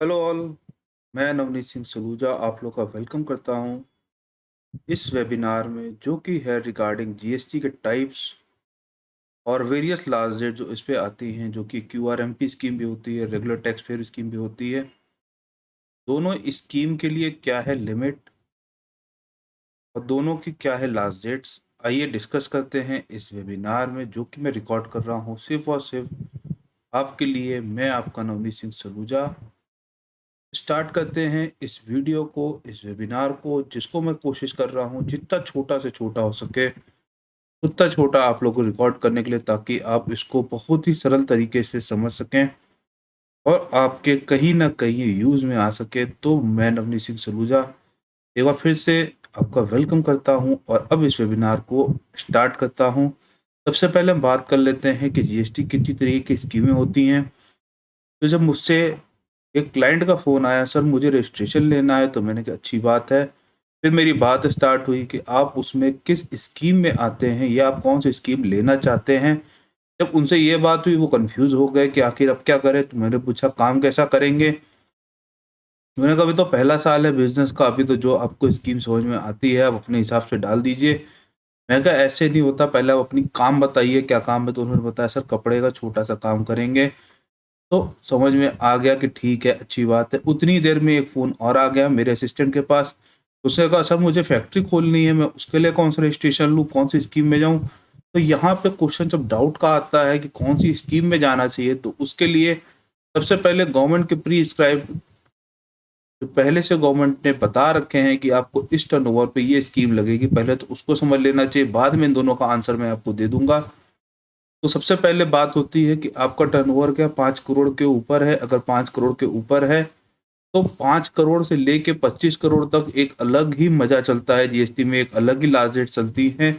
Hello all. मैं नवनीत सिंह सलूजा आप लोग का वेलकम करता हूं इस वेबिनार में, जो कि है रिगार्डिंग जीएसटी के टाइप्स और वेरियस लास्ट डेट जो इस पे आती हैं, जो कि क्यूआरएमपी स्कीम भी होती है, रेगुलर टैक्स पेयर स्कीम भी होती है। दोनों स्कीम के लिए क्या है लिमिट और दोनों की क्या है लास्ट डेट्स, आइए डिस्कस करते हैं इस वेबिनार में, जो कि मैं रिकॉर्ड कर रहा हूँ सिर्फ और सिर्फ आपके लिए। मैं आपका नवनीत सिंह सलूजा। स्टार्ट करते हैं इस वीडियो को, इस वेबिनार को, जिसको मैं कोशिश कर रहा हूँ जितना छोटा से छोटा हो सके उतना छोटा आप लोगों को रिकॉर्ड करने के लिए, ताकि आप इसको बहुत ही सरल तरीके से समझ सकें और आपके कहीं ना कहीं यूज़ में आ सके। तो मैं नवनीत सिंह सलूजा एक बार फिर से आपका वेलकम करता हूं और अब इस वेबिनार को स्टार्ट करता हूं। सबसे पहले हम बात कर लेते हैं कि जीएसटी कितनी तरीके की स्कीमें होती हैं। तो जब मुझसे एक क्लाइंट का फ़ोन आया, सर मुझे रजिस्ट्रेशन लेना है, तो मैंने कहा अच्छी बात है। फिर मेरी बात स्टार्ट हुई कि आप उसमें किस स्कीम में आते हैं या आप कौन सी स्कीम लेना चाहते हैं। जब उनसे ये बात हुई वो कंफ्यूज हो गए कि आखिर अब क्या करें। तो मैंने पूछा काम कैसा करेंगे। मैंने कहा अभी तो पहला साल है बिजनेस का, अभी तो जो आपको स्कीम समझ में आती है आप अपने हिसाब से डाल दीजिए। मैं कहा ऐसे नहीं होता, पहले आप अपनी काम बताइए क्या काम है। तो उन्होंने बताया सर कपड़े का छोटा सा काम करेंगे। तो समझ में आ गया कि ठीक है, अच्छी बात है। उतनी देर में एक फ़ोन और आ गया मेरे असिस्टेंट के पास। उसने कहा सर मुझे फैक्ट्री खोलनी है, मैं उसके लिए कौन सा रजिस्ट्रेशन लूँ, कौन सी स्कीम में जाऊँ। तो यहाँ पे क्वेश्चन जब डाउट का आता है कि कौन सी स्कीम में जाना चाहिए, तो उसके लिए सबसे पहले गवर्नमेंट के प्रिस्क्राइब जो पहले से गवर्नमेंट ने बता रखे हैं कि आपको इस टर्नओवर पे ये स्कीम लगेगी, पहले तो उसको समझ लेना चाहिए। बाद में इन दोनों का आंसर मैं आपको दे दूंगा। तो सबसे पहले बात होती है कि आपका टर्नओवर क्या 5 करोड़ के ऊपर है। अगर 5 करोड़ के ऊपर है तो 5 करोड़ से लेके 25 करोड़ तक एक अलग ही मजा चलता है। जीएसटी में एक अलग ही लास्ट डेट चलती है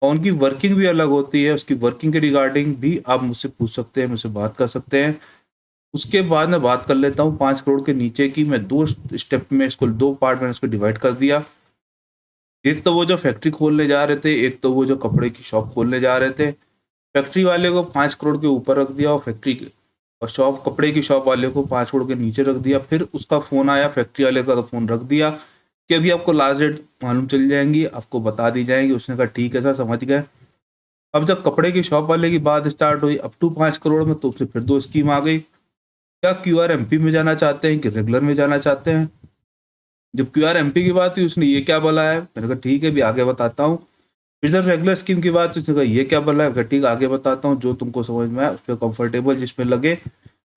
और उनकी वर्किंग भी अलग होती है। उसकी वर्किंग के रिगार्डिंग भी आप मुझसे पूछ सकते हैं, मुझसे बात कर सकते हैं। उसके बाद मैं बात कर लेता हूँ 5 करोड़ के नीचे की। मैं दो स्टेप में इसको, दो पार्ट में इसको डिवाइड कर दिया। एक तो वो जो फैक्ट्री खोलने जा रहे थे, एक तो वो जो कपड़े की शॉप खोलने जा रहे थे। फैक्ट्री वाले को 5 करोड़ के ऊपर रख दिया और शॉप, कपड़े की शॉप वाले को 5 करोड़ के नीचे रख दिया। फिर उसका फ़ोन आया फैक्ट्री वाले का, तो फ़ोन रख दिया कि अभी आपको लास्ट डेट मालूम चल जाएंगी, आपको बता दी जाएंगी। उसने कहा ठीक है सर, समझ गए। अब जब कपड़े की शॉप वाले की बात स्टार्ट हुई अप टू 5 करोड़ में, तो उससे फिर दो स्कीम आ गई। क्या क्यूआरएमपी में जाना चाहते हैं कि रेगुलर में जाना चाहते हैं। जब क्यूआरएमपी की बात हुई उसने ये क्या बोला है, मैंने कहा ठीक है भी आगे बताता हूँ। फिर जब रेगुलर स्कीम की बात हुई उसने कहा ये क्या बोला है, ठीक है आगे बताता हूँ। जो तुमको समझ में आए उस पर कंफर्टेबल जिसमें लगे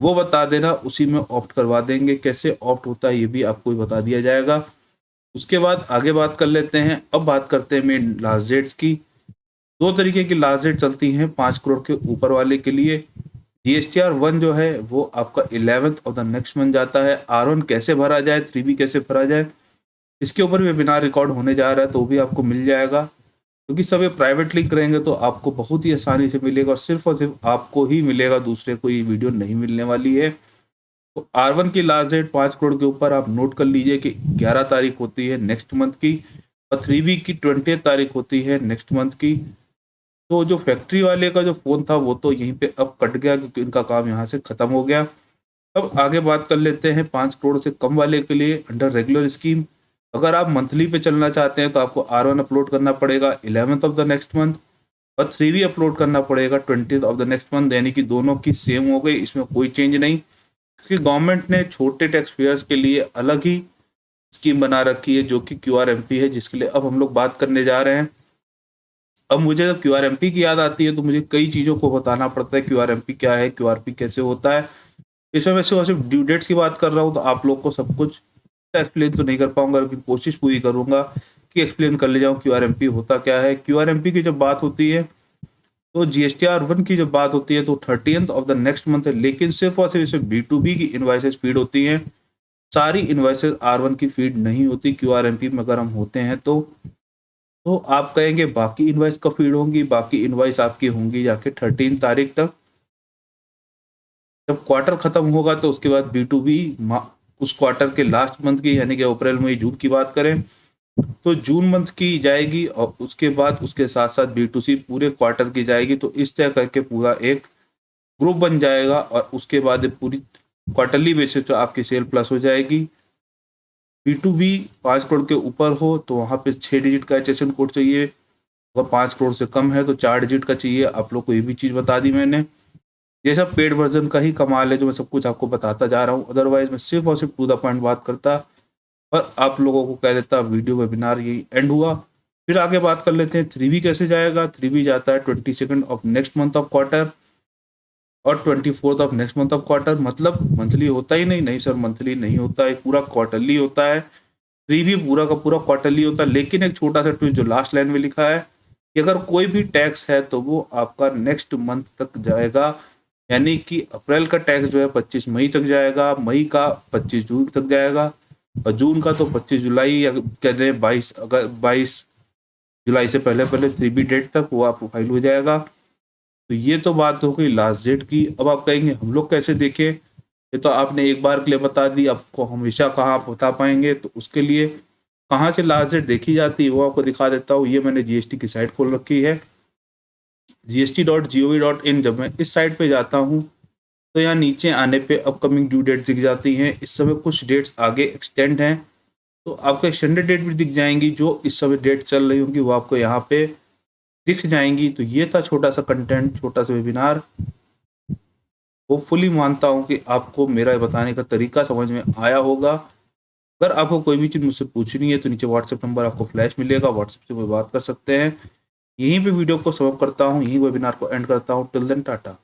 वो बता देना, उसी में ऑप्ट करवा देंगे। कैसे ऑप्ट होता है ये भी आपको बता दिया जाएगा। उसके बाद आगे बात कर लेते हैं। अब बात करते हैं मेन लास्ट डेट्स की। दो तरीके की लास्ट डेट चलती हैं 5 करोड़ के ऊपर वाले के लिए। जीएसटीआर 1 जो है वो आपका 11th of the next month जाता है। R1 कैसे भरा जाए, 3B कैसे भरा जाए, इसके ऊपर वेबिनार रिकॉर्ड होने जा रहा है, तो वो भी आपको मिल जाएगा। क्योंकि सब ये प्राइवेटली करेंगे तो आपको बहुत ही आसानी से मिलेगा और सिर्फ आपको ही मिलेगा, दूसरे को ये वीडियो नहीं मिलने वाली है। तो R1 की लास्ट डेट 5 करोड़ के ऊपर आप नोट कर लीजिए कि 11 तारीख होती है नेक्स्ट मंथ की, और 3B की 20 तारीख होती है नेक्स्ट मंथ की। तो जो फैक्ट्री वाले का जो फ़ोन था वो तो यहीं पे अब कट गया, क्योंकि इनका काम यहाँ से ख़त्म हो गया। अब आगे बात कर लेते हैं 5 करोड़ से कम वाले के लिए अंडर रेगुलर स्कीम। अगर आप मंथली पे चलना चाहते हैं तो आपको R1 अपलोड करना पड़ेगा 11th of the next month, और 3B अपलोड करना पड़ेगा 20th of the next month. यानी कि दोनों की सेम हो गई, इसमें कोई चेंज नहीं। क्योंकि गवर्नमेंट ने छोटे टैक्स पेयर्स के लिए अलग ही स्कीम बना रखी है, जो कि क्यूआरएमपी है, जिसके लिए अब हम लोग बात करने जा रहे हैं। अब मुझे जब क्यूआरएमपी की याद आती है तो मुझे कई चीज़ों को बताना पड़ता है। क्यूआरएमपी क्या है, क्यूआरपी कैसे होता है। इसमें मैं सिर्फ ड्यू डेट्स की बात कर रहा हूँ, तो आप लोग को सब कुछ एक्सप्लेन तो नहीं कर पाऊंगा, लेकिन कोशिश पूरी करूंगा कि एक्सप्लेन कर ले जाऊँ क्यूआरएमपी होता क्या है। क्यूआरएमपी की जब बात होती है, तो जीएसटीआर 1 की जब बात होती है तो 30th of the next month है, लेकिन सिर्फ और सिर्फ इसमें B2B की इन्वाइसेस फीड होती हैं। सारी इन्वाइसेस R1 की फीड नहीं होती। क्यूआरएमपी में अगर हम होते हैं तो आप कहेंगे बाकी इनवॉइस कब फीड होंगी। बाकी इनवॉइस आपकी होंगी जाके 13 तारीख तक। जब क्वार्टर खत्म होगा तो उसके बाद B2B उस क्वार्टर के लास्ट मंथ की, यानी कि अप्रैल मई जून की बात करें तो जून मंथ की जाएगी, और उसके बाद उसके साथ साथ B2C पूरे क्वार्टर की जाएगी। तो इस तरह करके पूरा एक ग्रुप बन जाएगा और उसके बाद ये पूरी क्वार्टरली बेसिस पे आपकी सेल प्लस हो जाएगी। B2B 5 करोड़ के ऊपर हो तो वहाँ पे 6 डिजिट का HSN कोड चाहिए, अगर 5 करोड़ से कम है तो 4 डिजिट का चाहिए। आप लोग को ये भी चीज़ बता दी मैंने। ये सब पेड वर्जन का ही कमाल है जो मैं सब कुछ आपको बताता जा रहा हूँ, अदरवाइज मैं सिर्फ और सिर्फ टू द पॉइंट बात करता और आप लोगों को कह देता वीडियो वेबिनार यही एंड हुआ। फिर आगे बात कर लेते हैं 3B कैसे जाएगा। 3B जाता है 22 of next month of quarter और 24 of next month of quarter. मतलब मंथली होता ही नहीं, नहीं सर मंथली नहीं होता है, पूरा क्वार्टरली होता है। 3B पूरा का पूरा क्वार्टरली होता है, लेकिन एक छोटा सा ट्विस्ट जो लास्ट लाइन में लिखा है कि अगर कोई भी टैक्स है तो वो आपका नेक्स्ट मंथ तक जाएगा, यानी कि अप्रैल का टैक्स जो है 25 मई तक जाएगा, मई का 25 जून तक जाएगा और जून का तो 25 जुलाई या कहते हैं 22 जुलाई से पहले पहले 3B डेट तक वो आपको फाइल हो जाएगा। तो ये तो बात हो गई लास्ट डेट की। अब आप कहेंगे हम लोग कैसे देखें, ये तो आपने एक बार के लिए बता दी, आपको हमेशा कहाँ आप बता पाएंगे। तो उसके लिए कहाँ से लास्ट डेट देखी जाती है वो आपको दिखा देता हूँ। ये मैंने GST की साइट खोल रखी है, gst.gov.in। जब मैं इस साइट पे जाता हूँ तो यहाँ नीचे आने पे अपकमिंग ड्यू डेट दिख जाती हैं। इस समय कुछ डेट्स आगे एक्सटेंड हैं तो आपको एक्सटेंडेड डेट भी दिख जाएंगी, जो इस समय डेट चल रही होंगी वो आपको यहाँ पे दिख जाएंगी। तो ये था छोटा सा कंटेंट, छोटा सा वेबिनार। होपफुली मानता हूँ कि आपको मेरा बताने का तरीका समझ में आया होगा। अगर आपको कोई भी चीज़ मुझसे पूछनी है तो नीचे व्हाट्सएप नंबर आपको फ्लैश मिलेगा, व्हाट्सएप से कोई बात कर सकते हैं। यहीं पे वीडियो को समाप्त करता हूँ, यहीं वेबिनार को एंड करता हूँ। Till then Tata.